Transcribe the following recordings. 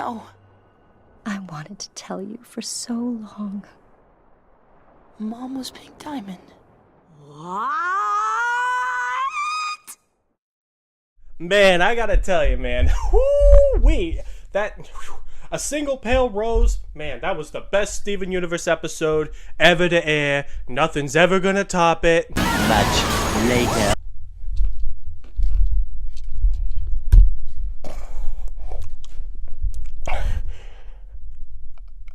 now? I wanted to tell you for so long. Mom was Pink Diamond. What? Man, I gotta tell you, man. Whoo-wee! A Single Pale Rose, man, that was the best Steven Universe episode ever to air. Nothing's ever gonna top it. Much later.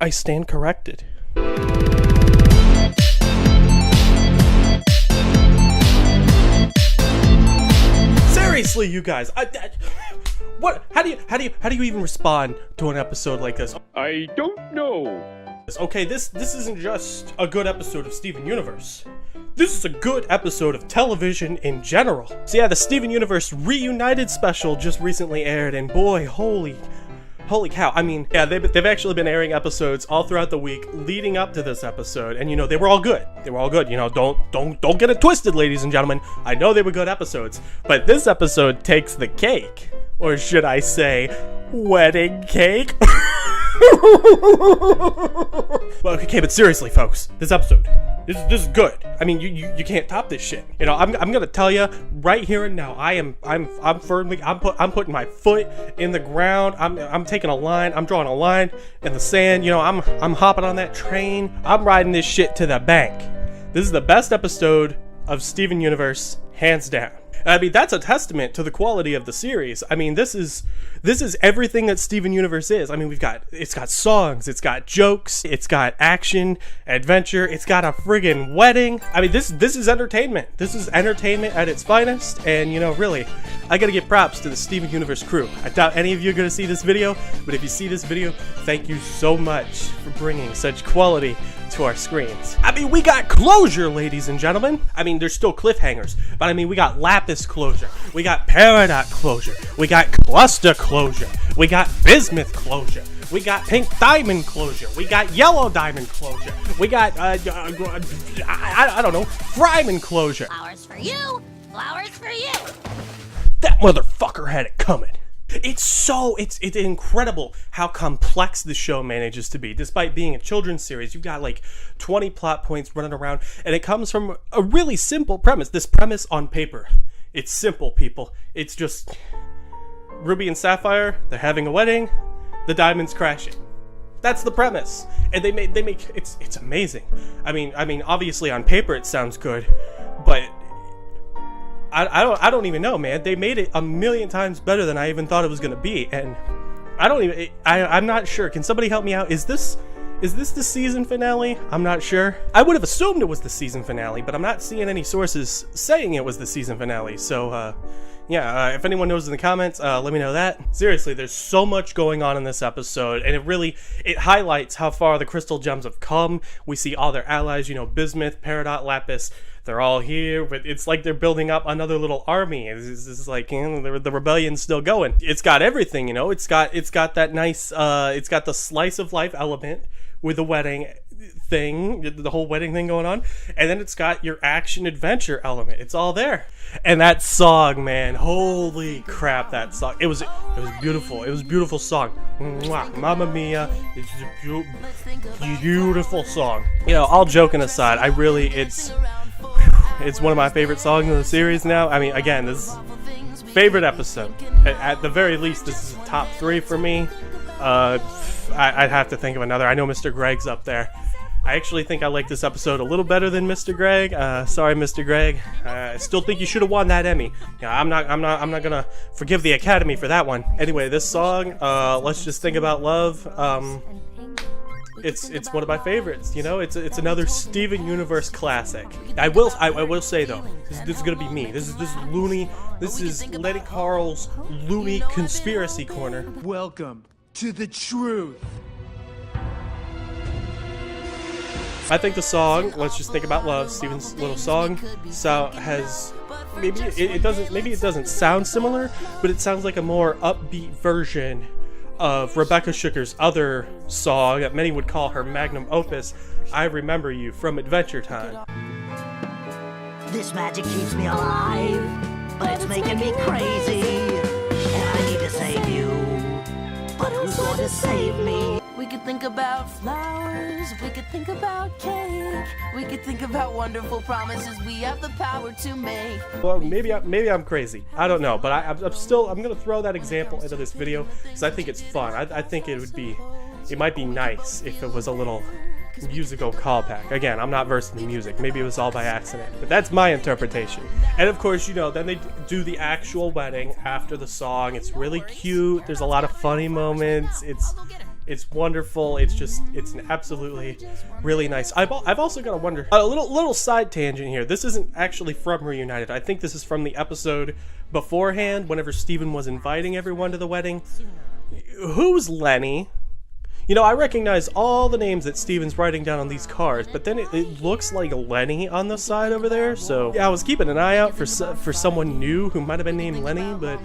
I stand corrected. Seriously, you guys, what? How do you even respond to an episode like this? I don't know. Okay, this isn't just a good episode of Steven Universe. This is a good episode of television in general. So yeah, the Steven Universe Reunited special just recently aired, and boy, holy cow. I mean, yeah, they've actually been airing episodes all throughout the week leading up to this episode, and you know, they were all good. You know, don't get it twisted, ladies and gentlemen. I know they were good episodes, but this episode takes the cake. Or should I say, wedding cake? Well, okay, but seriously, folks, this episode, this is good. I mean, you can't top this shit. You know, I'm gonna tell you right here and now. I'm putting my foot in the ground. I'm taking a line. I'm drawing a line in the sand. You know, I'm hopping on that train. I'm riding this shit to the bank. This is the best episode of Steven Universe, hands down. I mean, that's a testament to the quality of the series. I mean, this is everything that Steven Universe is. I mean, it's got songs, it's got jokes, it's got action, adventure, it's got a friggin' wedding. I mean, this is entertainment. This is entertainment at its finest, and you know, really, I gotta give props to the Steven Universe crew. I doubt any of you are gonna see this video, but if you see this video, thank you so much for bringing such quality to our screens. I mean, we got closure, ladies and gentlemen. I mean, there's still cliffhangers, but I mean, we got Lapis closure, we got Peridot closure, we got Cluster closure, we got Bismuth closure, we got Pink Diamond closure, we got Yellow Diamond closure, we got I don't know, Fryman closure. Flowers for you, flowers for you. That motherfucker had it coming. It's incredible how complex the show manages to be. Despite being a children's series, you've got like 20 plot points running around, and it comes from a really simple premise. This premise on paper, it's simple, people. It's just Ruby and Sapphire, they're having a wedding, the diamond's crashing. That's the premise, and they make it's amazing. I mean, obviously on paper it sounds good, but I don't even know, man. They made it a million times better than I even thought it was gonna be, and I'm not sure. Can somebody help me out? Is this the season finale? I'm not sure. I would have assumed it was the season finale, but I'm not seeing any sources saying it was the season finale. So, yeah, if anyone knows in the comments, let me know that. Seriously, there's so much going on in this episode, and it highlights how far the Crystal Gems have come. We see all their allies, you know, Bismuth, Peridot, Lapis. They're all here, but it's like they're building up another little army. It's like, you know, the rebellion's still going. It's got everything, you know. It's got that nice, it's got the slice of life element with the wedding thing, the whole wedding thing going on, and then it's got your action adventure element. It's all there. And that song, man, holy crap, that song. It was beautiful. It was a beautiful song. Mwah, Mamma Mia. It's a beautiful song. You know, all joking aside, it's one of my favorite songs in the series now. I mean, again, this is favorite episode. At the very least, this is a top 3 for me. I'd have to think of another. I know Mr. Greg's up there. I actually think I like this episode a little better than Mr. Greg. Sorry, Mr. Greg. I still think you should have won that Emmy. Yeah, I'm not gonna forgive the Academy for that one. Anyway, this song, Let's Just Think About Love. It's one of my favorites. You know, it's another Steven Universe classic. I will say though, this is gonna be me. This is loony. This is Lenny Carl's loony conspiracy corner. Welcome to the truth. I think the song "Let's Just Think About Love," Steven's little song, has maybe it doesn't sound similar, but it sounds like a more upbeat version of Rebecca Sugar's other song that many would call her magnum opus, "I Remember You" from Adventure Time. This magic keeps me alive, but it's making me crazy, and I need to save you. But Who's going to save me? We could think about flowers, we could think about cake, we could think about wonderful promises we have the power to make. Well, maybe I'm crazy. I don't know, but I'm gonna throw that example into this video because I think it's fun. I think it might be nice if it was a little musical callback. Again, I'm not versed in the music. Maybe it was all by accident, but that's my interpretation. And of course, you know, then they do the actual wedding after the song. It's really cute. There's a lot of funny moments. It's wonderful. It's an absolutely really nice. I've also got to wonder a little side tangent here. This isn't actually from Reunited. I think this is from the episode beforehand, whenever Steven was inviting everyone to the wedding. Who's Lenny? You know, I recognize all the names that Steven's writing down on these cards, but then it looks like Lenny on the side over there. So yeah, I was keeping an eye out for someone new who might have been named Lenny, but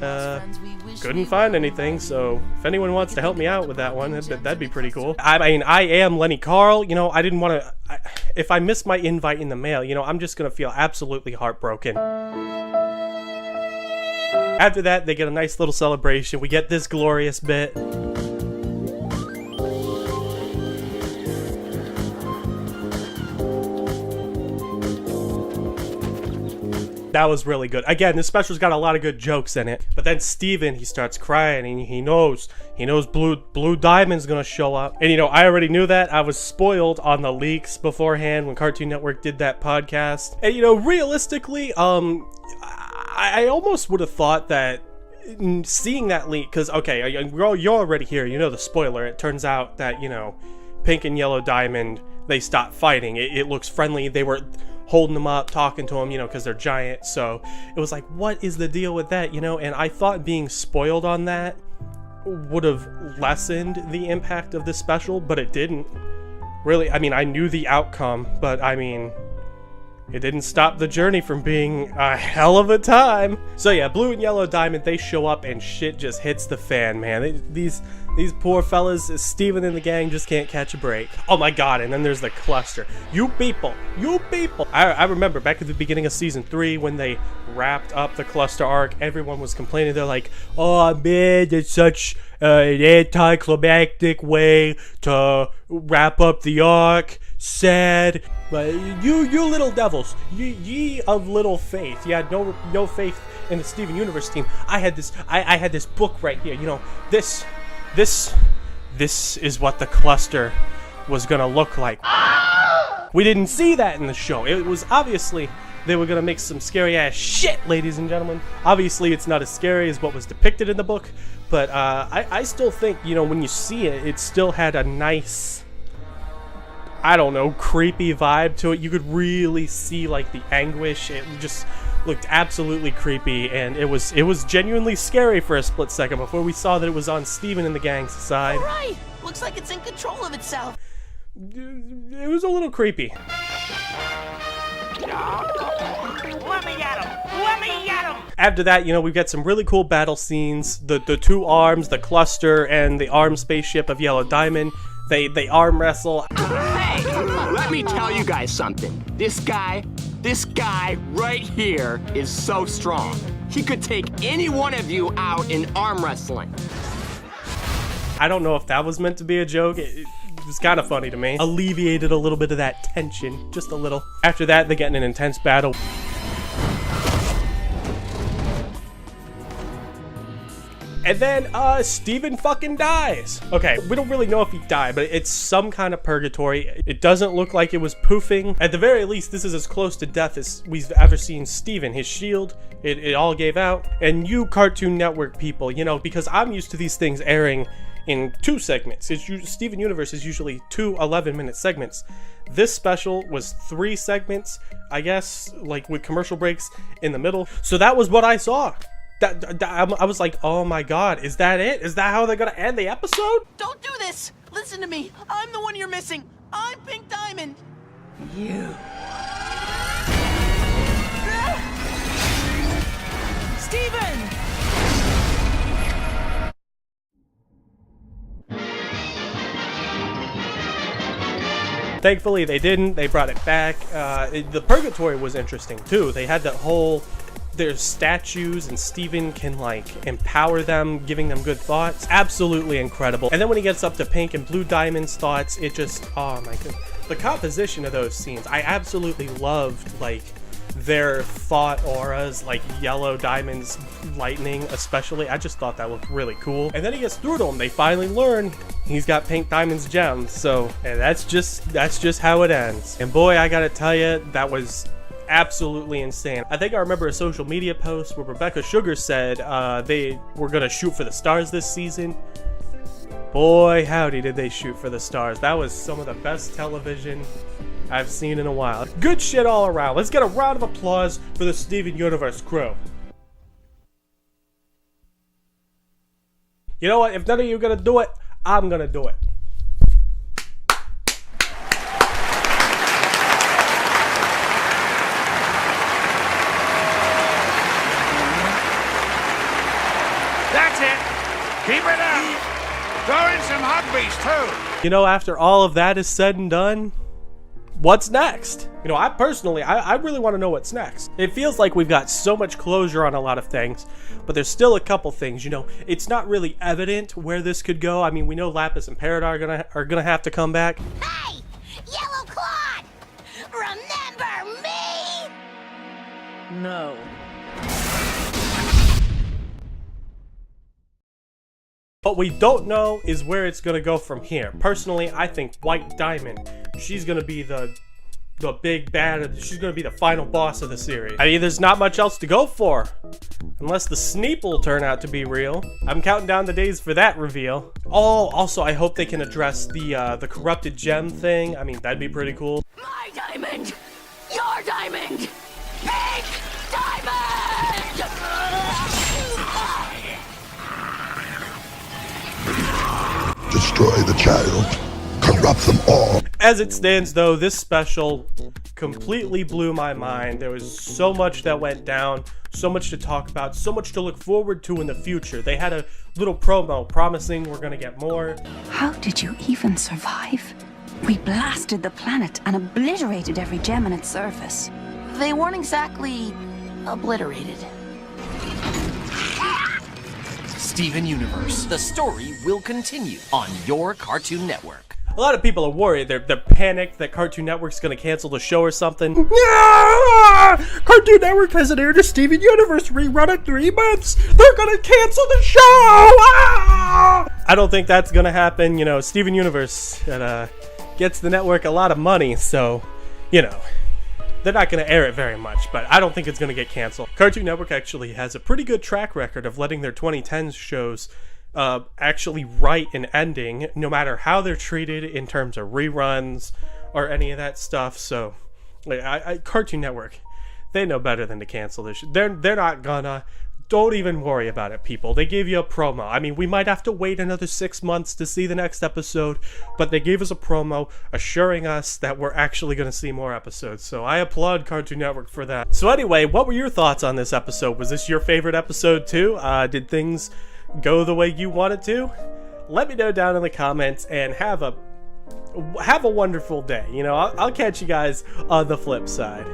couldn't find anything. So if anyone wants to help me out with that one, that'd be pretty cool. I mean, I am Lenny Carl. You know, I didn't want to. If I miss my invite in the mail, you know, I'm just gonna feel absolutely heartbroken. After that, they get a nice little celebration. We get this glorious bit. That was really good. Again, this special's got a lot of good jokes in it. But then Steven, he starts crying and he knows Blue Diamond's gonna show up. And you know, I already knew that. I was spoiled on the leaks beforehand when Cartoon Network did that podcast. And you know, realistically, I almost would have thought that seeing that leak, because okay, you're already here, you know the spoiler. It turns out that, you know, Pink and Yellow Diamond, they stopped fighting. It looks friendly. They were holding them up, talking to them, you know, because they're giant. So it was like, what is the deal with that, you know? And I thought being spoiled on that would have lessened the impact of this special, but it didn't. Really, I mean, I knew the outcome, but I mean, it didn't stop the journey from being a hell of a time. So yeah, Blue and Yellow Diamond, they show up and shit just hits the fan, man. These poor fellas, Steven and the gang just can't catch a break. Oh my god, and then there's the cluster. You people. I remember back at the beginning of season 3 when they wrapped up the cluster arc, everyone was complaining. They're like, oh man, it's such an anticlimactic way to wrap up the arc. Sad. But you little devils, ye of little faith. You had no faith in the Steven Universe team. I had this book right here. You know, this is what the cluster was gonna look like. We didn't see that in the show. It was obviously they were gonna make some scary ass shit, ladies and gentlemen. Obviously, it's not as scary as what was depicted in the book, but I still think, you know, when you see it, it still had a nice, I don't know, creepy vibe to it. You could really see like the anguish. It just looked absolutely creepy, and it was genuinely scary for a split second before we saw that it was on Steven and the gang's side. Alright, looks like it's in control of itself. It was a little creepy. Let me at him! Let me at him! After that, you know, we've got some really cool battle scenes. The two arms, the cluster, and the armed spaceship of Yellow Diamond. They arm wrestle. Hey, let me tell you guys something. This guy right here is so strong. He could take any one of you out in arm wrestling. I don't know if that was meant to be a joke. It was kind of funny to me. Alleviated a little bit of that tension, just a little. After that, they get in an intense battle. And then, Steven fucking dies. Okay, we don't really know if he died, but it's some kind of purgatory. It doesn't look like it was poofing. At the very least, this is as close to death as we've ever seen Steven. His shield, it all gave out. And you Cartoon Network people, you know, because I'm used to these things airing in 2 segments. Steven Universe is usually 2 11-minute segments. This special was 3 segments, I guess, like with commercial breaks in the middle. So that was what I saw. I was like, oh my god, is that it? Is that how they're gonna end the episode? Don't do this! Listen to me! I'm the one you're missing! I'm Pink Diamond! You. Steven! Thankfully, they didn't. They brought it back. The purgatory was interesting too. They had that whole there's statues and Steven can like empower them, giving them good thoughts. Absolutely incredible. And then when he gets up to Pink and Blue Diamond's thoughts, it just, oh my god. The composition of those scenes, I absolutely loved, like, their thought auras, like Yellow Diamond's lightning especially. I just thought that looked really cool. And then he gets through to him. They finally learn he's got Pink Diamond's gems. So, and that's just how it ends. And boy, I gotta tell you, that was absolutely insane. I think I remember a social media post where Rebecca Sugar said they were gonna shoot for the stars this season. Boy, howdy did they shoot for the stars. That was some of the best television I've seen in a while. Good shit all around. Let's get a round of applause for the Steven Universe crew. You know what? If none of you are gonna do it, I'm gonna do it. That's it. Keep it up. Throw in some huggies too. You know, after all of that is said and done, what's next? You know, I personally, I really want to know what's next. It feels like we've got so much closure on a lot of things, but there's still a couple things, you know, it's not really evident where this could go. I mean, we know Lapis and Peridot are gonna have to come back. Hey, Yellow Claw! Remember me? No. What we don't know is where it's gonna go from here. Personally, I think White Diamond, she's gonna be the big bad, she's gonna be the final boss of the series. I mean, there's not much else to go for. Unless the Sneep will turn out to be real. I'm counting down the days for that reveal. Oh, also, I hope they can address the corrupted gem thing. I mean, that'd be pretty cool. My diamond! Your diamond! Pink diamond! Destroy the child. Corrupt them all. As it stands, though, this special completely blew my mind. There was so much that went down, so much to talk about, so much to look forward to in the future. They had a little promo promising we're gonna get more. How did you even survive? We blasted the planet and obliterated every gem on its surface. They weren't exactly obliterated. Steven Universe. The story will continue on your Cartoon Network. A lot of people are worried. They're panicked that Cartoon Network's gonna cancel the show or something. Yeah! Cartoon Network hasn't aired a Steven Universe rerun in 3 months. They're gonna cancel the show! Ah! I don't think that's gonna happen. You know, Steven Universe gets the network a lot of money, so, you know, they're not going to air it very much, but I don't think it's going to get canceled. Cartoon Network actually has a pretty good track record of letting their 2010s shows actually write an ending, no matter how they're treated in terms of reruns or any of that stuff. So, Cartoon Network, they know better than to cancel this. They're not gonna. Don't even worry about it, people. They gave you a promo. I mean, we might have to wait another 6 months to see the next episode, but they gave us a promo assuring us that we're actually going to see more episodes. So I applaud Cartoon Network for that. So anyway, what were your thoughts on this episode? Was this your favorite episode too? Did things go the way you wanted to? Let me know down in the comments, and have a wonderful day. You know, I'll catch you guys on the flip side.